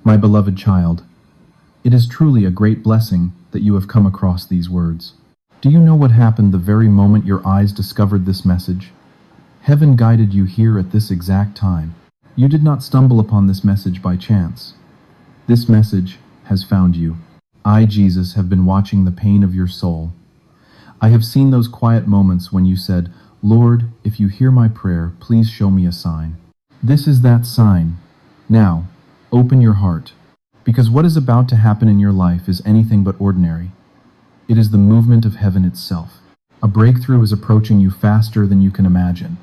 My beloved child, it is truly a great blessing that you have come across these words. Do you know what happened the very moment your eyes discovered this message? Heaven guided you here at this exact time. You did not stumble upon this message by chance. This message has found you. I, Jesus, have been watching the pain of your soul. I have seen those quiet moments when you said, Lord, if you hear my prayer, please show me a sign. This is that sign. Now, open your heart, because what is about to happen in your life is anything but ordinary. It is the movement of heaven itself. A breakthrough is approaching you faster than you can imagine.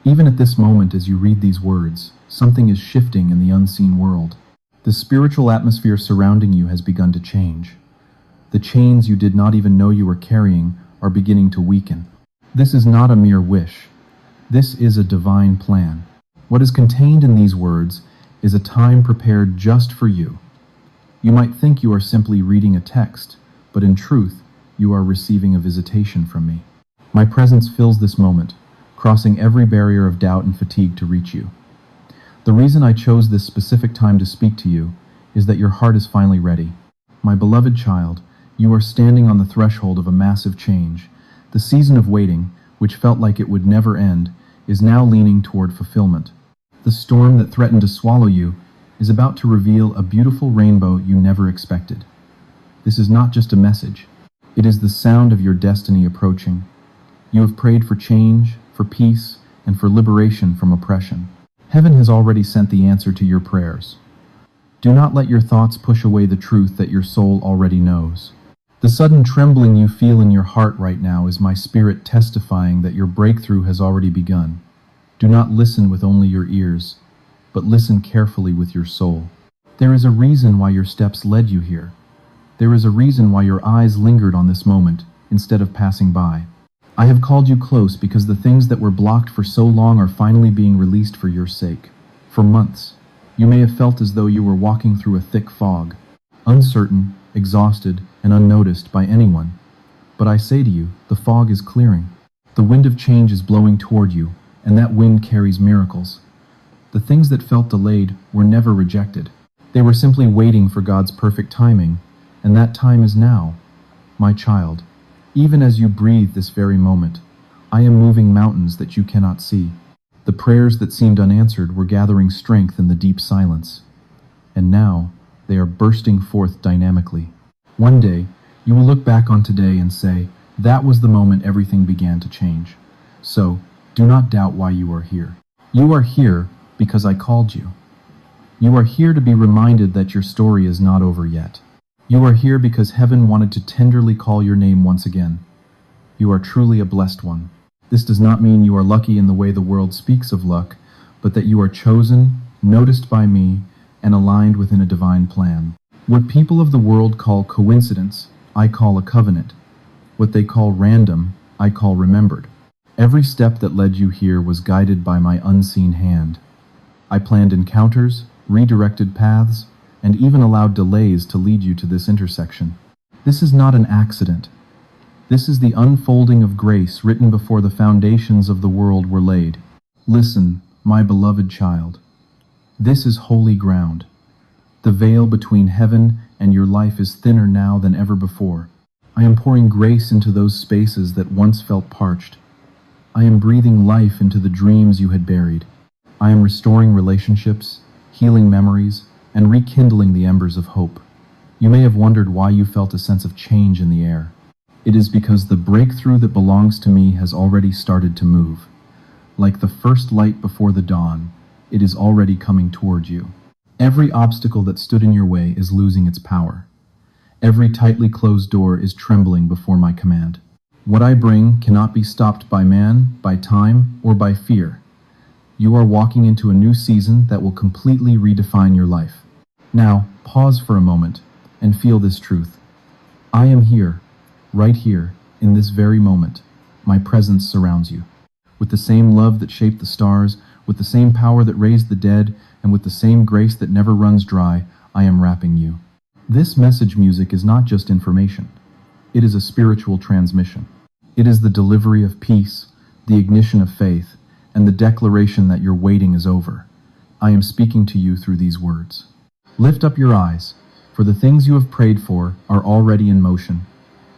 Even at this moment as you read these words, something is shifting in the unseen world. The spiritual atmosphere surrounding you has begun to change. The chains you did not even know you were carrying are beginning to weaken. This is not a mere wish. This is a divine plan. What is contained in these words is a time prepared just for you. You might think you are simply reading a text, but in truth, you are receiving a visitation from me. My presence fills this moment, crossing every barrier of doubt and fatigue to reach you. The reason I chose this specific time to speak to you is that your heart is finally ready. My beloved child, you are standing on the threshold of a massive change. The season of waiting, which felt like it would never end, is now leaning toward fulfillment. The storm that threatened to swallow you is about to reveal a beautiful rainbow you never expected. This is not just a message. It is the sound of your destiny approaching. You have prayed for change, for peace, and for liberation from oppression. Heaven has already sent the answer to your prayers. Do not let your thoughts push away the truth that your soul already knows. The sudden trembling you feel in your heart right now is my spirit testifying that your breakthrough has already begun. Do not listen with only your ears, but listen carefully with your soul. There is a reason why your steps led you here. There is a reason why your eyes lingered on this moment instead of passing by. I have called you close because the things that were blocked for so long are finally being released for your sake. For months, you may have felt as though you were walking through a thick fog, uncertain, exhausted, and unnoticed by anyone. But I say to you, the fog is clearing. The wind of change is blowing toward you, and that wind carries miracles. The things that felt delayed were never rejected. They were simply waiting for God's perfect timing, and that time is now. My child, even as you breathe this very moment, I am moving mountains that you cannot see. The prayers that seemed unanswered were gathering strength in the deep silence. And now, they are bursting forth dynamically. One day, you will look back on today and say, that was the moment everything began to change. So, do not doubt why you are here. You are here because I called you. You are here to be reminded that your story is not over yet. You are here because heaven wanted to tenderly call your name once again. You are truly a blessed one. This does not mean you are lucky in the way the world speaks of luck, but that you are chosen, noticed by me, and aligned within a divine plan. What people of the world call coincidence, I call a covenant. What they call random, I call remembered. Every step that led you here was guided by my unseen hand. I planned encounters, redirected paths, and even allowed delays to lead you to this intersection. This is not an accident. This is the unfolding of grace written before the foundations of the world were laid. Listen, my beloved child. This is holy ground. The veil between heaven and your life is thinner now than ever before. I am pouring grace into those spaces that once felt parched. I am breathing life into the dreams you had buried. I am restoring relationships, healing memories, and rekindling the embers of hope. You may have wondered why you felt a sense of change in the air. It is because the breakthrough that belongs to me has already started to move. Like the first light before the dawn, it is already coming toward you. Every obstacle that stood in your way is losing its power. Every tightly closed door is trembling before my command. What I bring cannot be stopped by man, by time, or by fear. You are walking into a new season that will completely redefine your life. Now, pause for a moment and feel this truth. I am here, right here, in this very moment. My presence surrounds you. With the same love that shaped the stars, with the same power that raised the dead, and with the same grace that never runs dry, I am wrapping you. This message music is not just information. It is a spiritual transmission. It is the delivery of peace, the ignition of faith, and the declaration that your waiting is over. I am speaking to you through these words. Lift up your eyes, for the things you have prayed for are already in motion.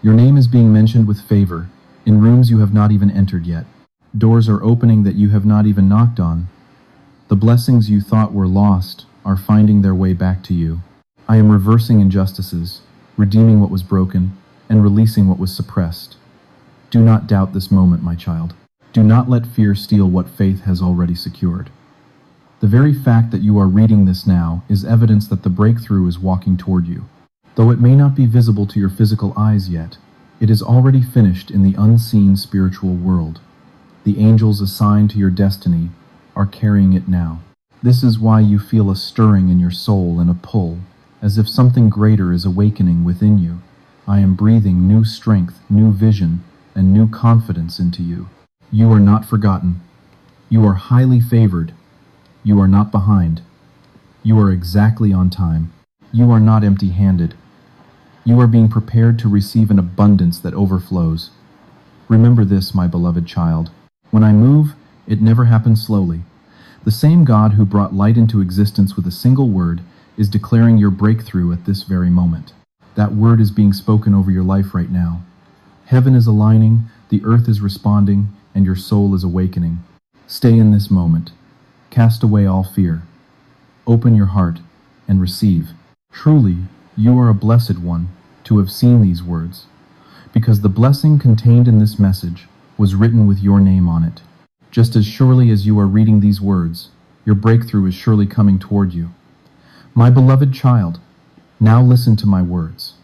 Your name is being mentioned with favor, in rooms you have not even entered yet. Doors are opening that you have not even knocked on. The blessings you thought were lost are finding their way back to you. I am reversing injustices, redeeming what was broken, and releasing what was suppressed. Do not doubt this moment, my child. Do not let fear steal what faith has already secured. The very fact that you are reading this now is evidence that the breakthrough is walking toward you. Though it may not be visible to your physical eyes yet, it is already finished in the unseen spiritual world. The angels assigned to your destiny are carrying it now. This is why you feel a stirring in your soul and a pull, as if something greater is awakening within you. I am breathing new strength, new vision, and new confidence into you. You are not forgotten. You are highly favored. You are not behind. You are exactly on time. You are not empty-handed. You are being prepared to receive an abundance that overflows. Remember this, my beloved child. When I move, it never happens slowly. The same God who brought light into existence with a single word is declaring your breakthrough at this very moment. That word is being spoken over your life right now. Heaven is aligning, the earth is responding, and your soul is awakening. Stay in this moment. Cast away all fear. Open your heart and receive. Truly, you are a blessed one to have seen these words, because the blessing contained in this message was written with your name on it. Just as surely as you are reading these words, your breakthrough is surely coming toward you. My beloved child, now listen to my words.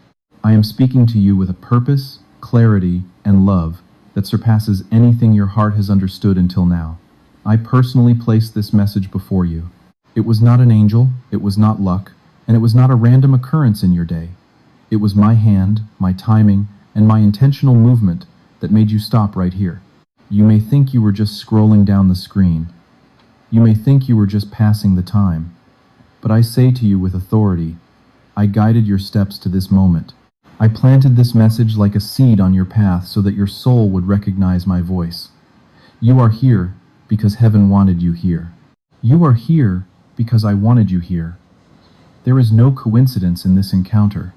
I am speaking to you with a purpose, clarity, and love that surpasses anything your heart has understood until now. I personally placed this message before you. It was not an angel, it was not luck, and it was not a random occurrence in your day. It was my hand, my timing, and my intentional movement that made you stop right here. You may think you were just scrolling down the screen. You may think you were just passing the time. But I say to you with authority, I guided your steps to this moment. I planted this message like a seed on your path so that your soul would recognize my voice. You are here because heaven wanted you here. You are here because I wanted you here. There is no coincidence in this encounter.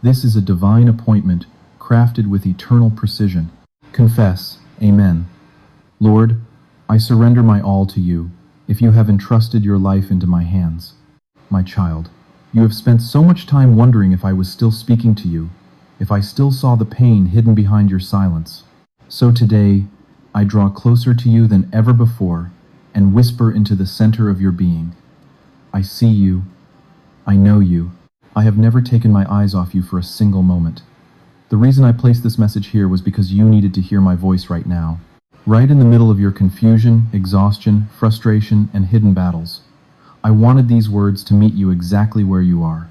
This is a divine appointment crafted with eternal precision. Confess, Amen. Lord, I surrender my all to you, if you have entrusted your life into my hands. My child, you have spent so much time wondering if I was still speaking to you, if I still saw the pain hidden behind your silence. So today, I draw closer to you than ever before and whisper into the center of your being. I see you. I know you. I have never taken my eyes off you for a single moment. The reason I placed this message here was because you needed to hear my voice right now. Right in the middle of your confusion, exhaustion, frustration, and hidden battles. I wanted these words to meet you exactly where you are.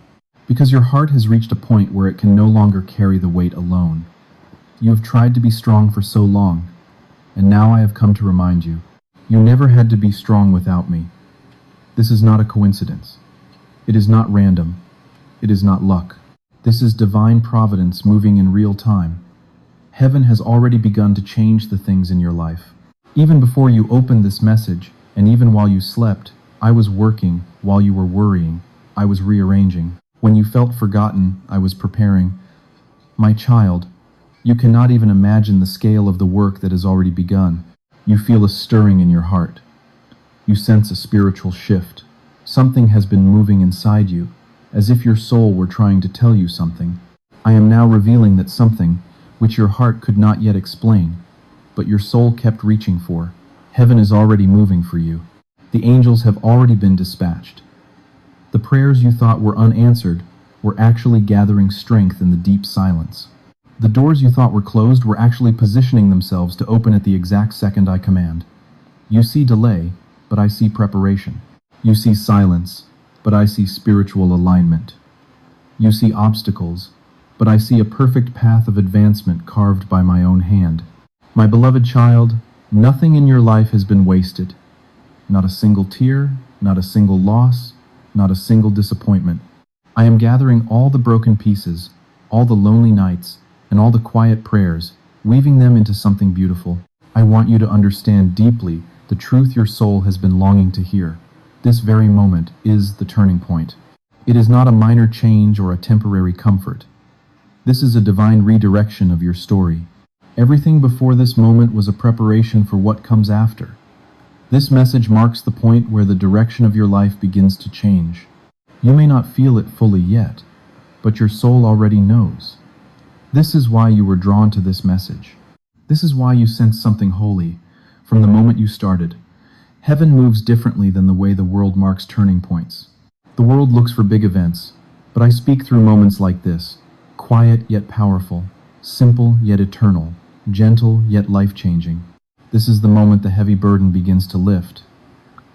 Because your heart has reached a point where it can no longer carry the weight alone. You have tried to be strong for so long, and now I have come to remind you. You never had to be strong without me. This is not a coincidence. It is not random. It is not luck. This is divine providence moving in real time. Heaven has already begun to change the things in your life. Even before you opened this message, and even while you slept, I was working. While you were worrying, I was rearranging. When you felt forgotten, I was preparing. My child, you cannot even imagine the scale of the work that has already begun. You feel a stirring in your heart. You sense a spiritual shift. Something has been moving inside you, as if your soul were trying to tell you something. I am now revealing that something, which your heart could not yet explain, but your soul kept reaching for. Heaven is already moving for you. The angels have already been dispatched. The prayers you thought were unanswered were actually gathering strength in the deep silence. The doors you thought were closed were actually positioning themselves to open at the exact second I command. You see delay, but I see preparation. You see silence, but I see spiritual alignment. You see obstacles, but I see a perfect path of advancement carved by my own hand. My beloved child, nothing in your life has been wasted. Not a single tear, not a single loss, not a single disappointment. I am gathering all the broken pieces, all the lonely nights, and all the quiet prayers, weaving them into something beautiful. I want you to understand deeply the truth your soul has been longing to hear. This very moment is the turning point. It is not a minor change or a temporary comfort. This is a divine redirection of your story. Everything before this moment was a preparation for what comes after. This message marks the point where the direction of your life begins to change. You may not feel it fully yet, but your soul already knows. This is why you were drawn to this message. This is why you sense something holy from the moment you started. Heaven moves differently than the way the world marks turning points. The world looks for big events, but I speak through moments like this, quiet yet powerful, simple yet eternal, gentle yet life-changing. This is the moment the heavy burden begins to lift.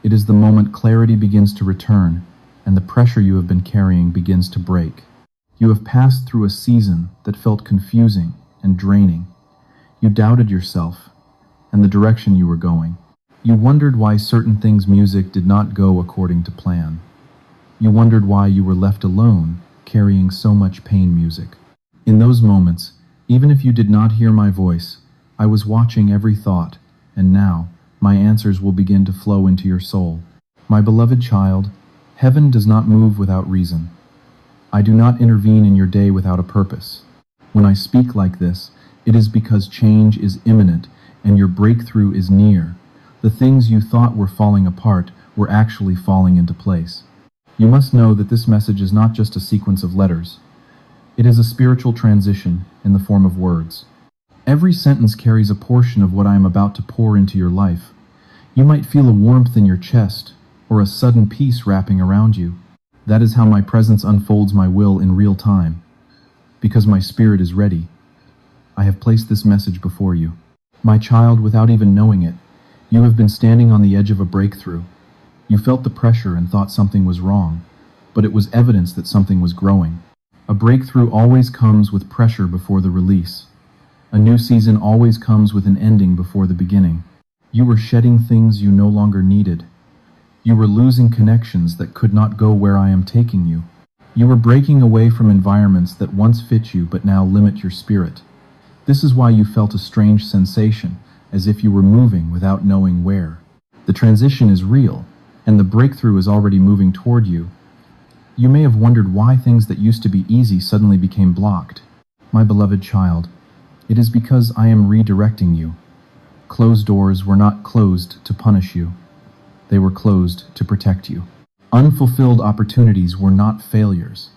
It is the moment clarity begins to return, and the pressure you have been carrying begins to break. You have passed through a season that felt confusing and draining. You doubted yourself and the direction you were going. You wondered why certain things music did not go according to plan. You wondered why you were left alone, carrying so much pain music. In those moments, even if you did not hear my voice, I was watching every thought, and now, my answers will begin to flow into your soul. My beloved child, heaven does not move without reason. I do not intervene in your day without a purpose. When I speak like this, it is because change is imminent and your breakthrough is near. The things you thought were falling apart were actually falling into place. You must know that this message is not just a sequence of letters. It is a spiritual transition in the form of words. Every sentence carries a portion of what I am about to pour into your life. You might feel a warmth in your chest or a sudden peace wrapping around you. That is how my presence unfolds my will in real time. Because my spirit is ready, I have placed this message before you. My child, without even knowing it, you have been standing on the edge of a breakthrough. You felt the pressure and thought something was wrong, but it was evidence that something was growing. A breakthrough always comes with pressure before the release. A new season always comes with an ending before the beginning. You were shedding things you no longer needed. You were losing connections that could not go where I am taking you. You were breaking away from environments that once fit you but now limit your spirit. This is why you felt a strange sensation, as if you were moving without knowing where. The transition is real, and the breakthrough is already moving toward you. You may have wondered why things that used to be easy suddenly became blocked. My beloved child, it is because I am redirecting you. Closed doors were not closed to punish you. They were closed to protect you. Unfulfilled opportunities were not failures.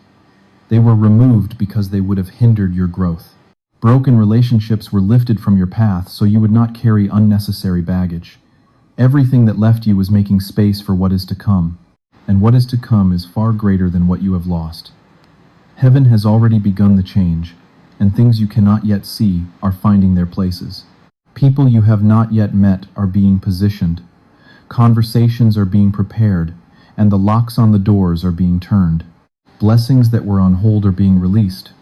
They were removed because they would have hindered your growth. Broken relationships were lifted from your path so you would not carry unnecessary baggage. Everything that left you was making space for what is to come, and what is to come is far greater than what you have lost. Heaven has already begun the change, and things you cannot yet see are finding their places. People you have not yet met are being positioned. Conversations are being prepared, and the locks on the doors are being turned. Blessings that were on hold are being released.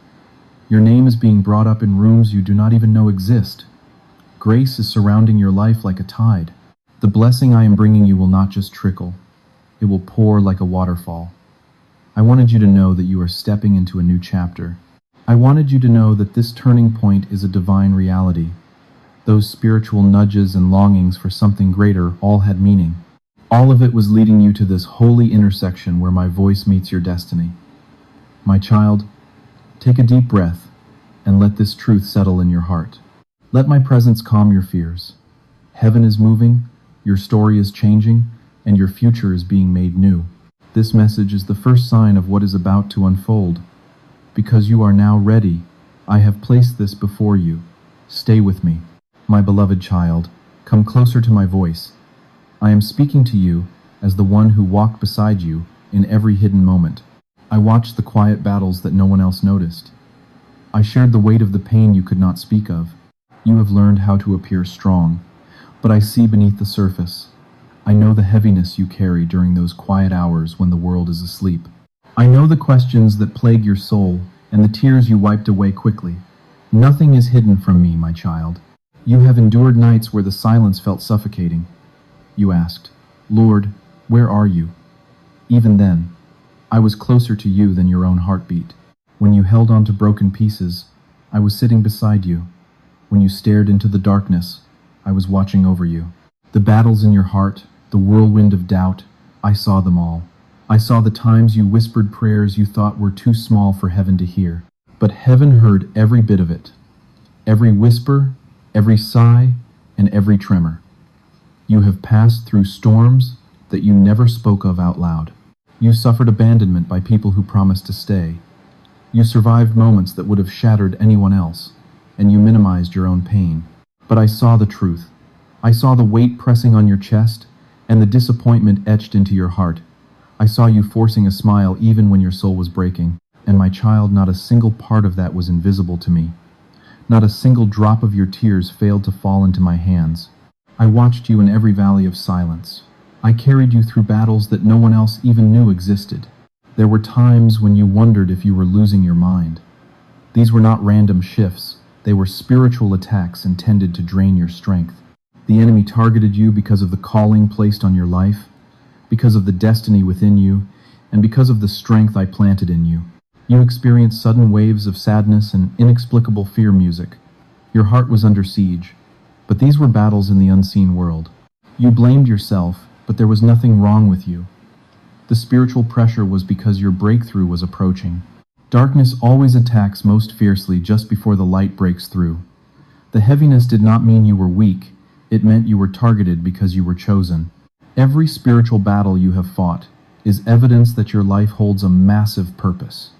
Your name is being brought up in rooms you do not even know exist. Grace is surrounding your life like a tide. The blessing I am bringing you will not just trickle. It will pour like a waterfall. I wanted you to know that you are stepping into a new chapter. I wanted you to know that this turning point is a divine reality. Those spiritual nudges and longings for something greater all had meaning. All of it was leading you to this holy intersection where my voice meets your destiny. My child, take a deep breath and let this truth settle in your heart. Let my presence calm your fears. Heaven is moving, your story is changing, and your future is being made new. This message is the first sign of what is about to unfold. Because you are now ready, I have placed this before you. Stay with me. My beloved child, come closer to my voice. I am speaking to you as the one who walked beside you in every hidden moment. I watched the quiet battles that no one else noticed. I shared the weight of the pain you could not speak of. You have learned how to appear strong, but I see beneath the surface. I know the heaviness you carry during those quiet hours when the world is asleep. I know the questions that plague your soul and the tears you wiped away quickly. Nothing is hidden from me, my child. You have endured nights where the silence felt suffocating. You asked, Lord, where are you? Even then, I was closer to you than your own heartbeat. When you held on to broken pieces, I was sitting beside you. When you stared into the darkness, I was watching over you. The battles in your heart, the whirlwind of doubt, I saw them all. I saw the times you whispered prayers you thought were too small for heaven to hear. But heaven heard every bit of it. Every whisper, every sigh, and every tremor. You have passed through storms that you never spoke of out loud. You suffered abandonment by people who promised to stay. You survived moments that would have shattered anyone else, and you minimized your own pain. But I saw the truth. I saw the weight pressing on your chest, and the disappointment etched into your heart. I saw you forcing a smile even when your soul was breaking. And my child, not a single part of that was invisible to me. Not a single drop of your tears failed to fall into my hands. I watched you in every valley of silence. I carried you through battles that no one else even knew existed. There were times when you wondered if you were losing your mind. These were not random shifts. They were spiritual attacks intended to drain your strength. The enemy targeted you because of the calling placed on your life, because of the destiny within you, and because of the strength I planted in you. You experienced sudden waves of sadness and inexplicable fear music. Your heart was under siege, but these were battles in the unseen world. You blamed yourself, but there was nothing wrong with you. The spiritual pressure was because your breakthrough was approaching. Darkness always attacks most fiercely just before the light breaks through. The heaviness did not mean you were weak, it meant you were targeted because you were chosen. Every spiritual battle you have fought is evidence that your life holds a massive purpose.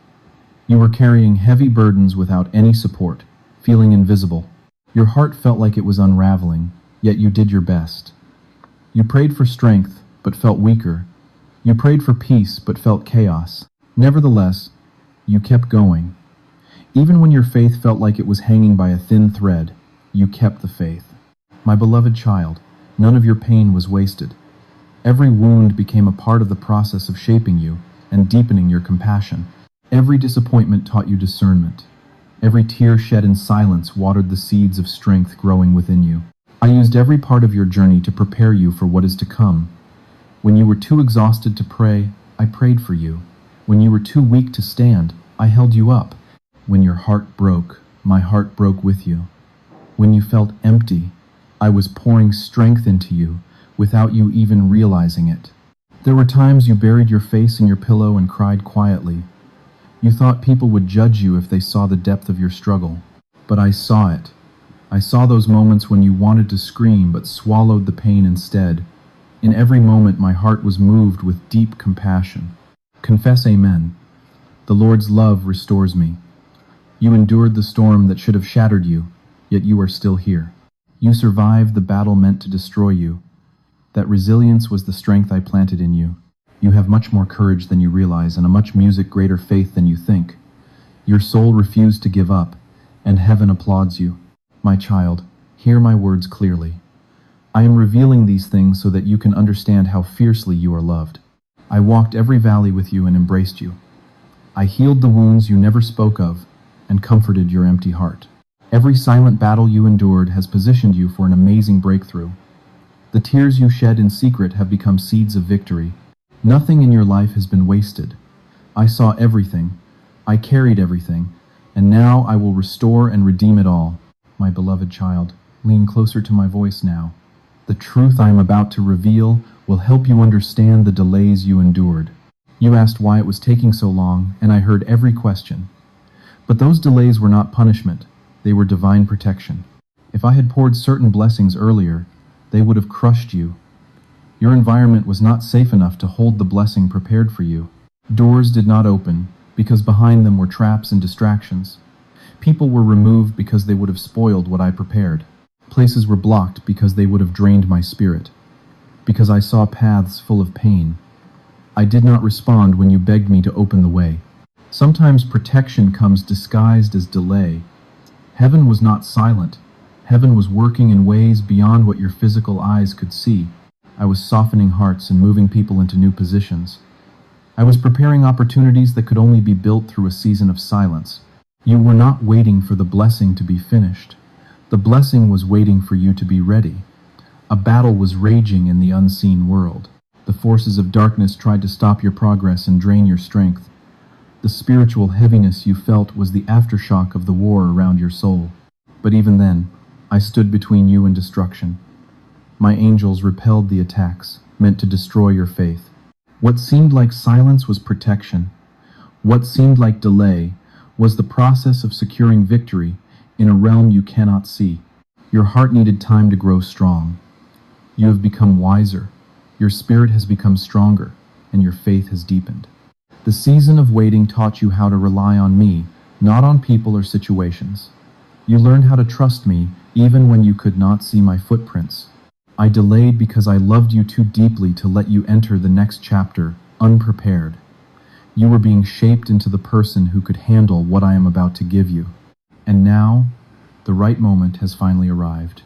You were carrying heavy burdens without any support, feeling invisible. Your heart felt like it was unraveling, yet you did your best. You prayed for strength, but felt weaker. You prayed for peace, but felt chaos. Nevertheless, you kept going. Even when your faith felt like it was hanging by a thin thread, you kept the faith. My beloved child, none of your pain was wasted. Every wound became a part of the process of shaping you and deepening your compassion. Every disappointment taught you discernment. Every tear shed in silence watered the seeds of strength growing within you. I used every part of your journey to prepare you for what is to come. When you were too exhausted to pray, I prayed for you. When you were too weak to stand, I held you up. When your heart broke, my heart broke with you. When you felt empty, I was pouring strength into you without you even realizing it. There were times you buried your face in your pillow and cried quietly. You thought people would judge you if they saw the depth of your struggle. But I saw it. I saw those moments when you wanted to scream but swallowed the pain instead. In every moment my heart was moved with deep compassion. Confess amen. The Lord's love restores me. You endured the storm that should have shattered you, yet you are still here. You survived the battle meant to destroy you. That resilience was the strength I planted in you. You have much more courage than you realize and a much greater faith than you think. Your soul refused to give up, and heaven applauds you. My child, hear my words clearly. I am revealing these things so that you can understand how fiercely you are loved. I walked every valley with you and embraced you. I healed the wounds you never spoke of and comforted your empty heart. Every silent battle you endured has positioned you for an amazing breakthrough. The tears you shed in secret have become seeds of victory. Nothing in your life has been wasted. I saw everything. I carried everything. And now I will restore and redeem it all. My beloved child, lean closer to my voice now. The truth I am about to reveal will help you understand the delays you endured. You asked why it was taking so long, and I heard every question. But those delays were not punishment. They were divine protection. If I had poured certain blessings earlier, they would have crushed you. Your environment was not safe enough to hold the blessing prepared for you. Doors did not open because behind them were traps and distractions. People were removed because they would have spoiled what I prepared. Places were blocked because they would have drained my spirit. Because I saw paths full of pain. I did not respond when you begged me to open the way. Sometimes protection comes disguised as delay. Heaven was not silent. Heaven was working in ways beyond what your physical eyes could see. I was softening hearts and moving people into new positions. I was preparing opportunities that could only be built through a season of silence. You were not waiting for the blessing to be finished. The blessing was waiting for you to be ready. A battle was raging in the unseen world. The forces of darkness tried to stop your progress and drain your strength. The spiritual heaviness you felt was the aftershock of the war around your soul. But even then, I stood between you and destruction. My angels repelled the attacks, meant to destroy your faith. What seemed like silence was protection. What seemed like delay was the process of securing victory in a realm you cannot see. Your heart needed time to grow strong. You have become wiser. Your spirit has become stronger, and your faith has deepened. The season of waiting taught you how to rely on me, not on people or situations. You learned how to trust me even when you could not see my footprints. I delayed because I loved you too deeply to let you enter the next chapter unprepared. You were being shaped into the person who could handle what I am about to give you. And now, the right moment has finally arrived.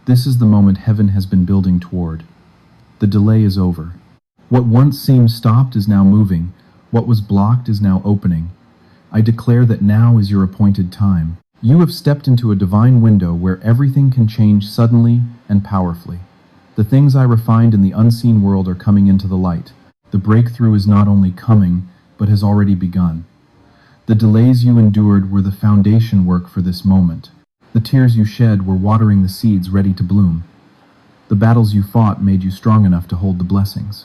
This is the moment heaven has been building toward. The delay is over. What once seemed stopped is now moving. What was blocked is now opening. I declare that now is your appointed time. You have stepped into a divine window where everything can change suddenly and powerfully. The things I refined in the unseen world are coming into the light. The breakthrough is not only coming, but has already begun. The delays you endured were the foundation work for this moment. The tears you shed were watering the seeds ready to bloom. The battles you fought made you strong enough to hold the blessings.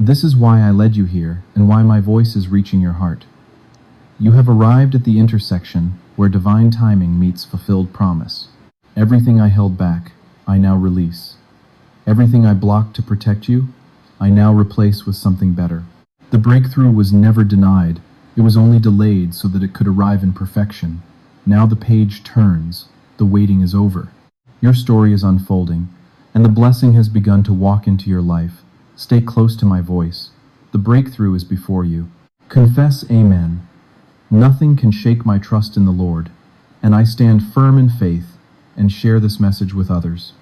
This is why I led you here, and why my voice is reaching your heart. You have arrived at the intersection where divine timing meets fulfilled promise. Everything I held back, I now release. Everything I blocked to protect you, I now replace with something better. The breakthrough was never denied. It was only delayed so that it could arrive in perfection. Now the page turns. The waiting is over. Your story is unfolding, and the blessing has begun to walk into your life. Stay close to my voice. The breakthrough is before you. Confess Amen. Nothing can shake my trust in the Lord, and I stand firm in faith and share this message with others.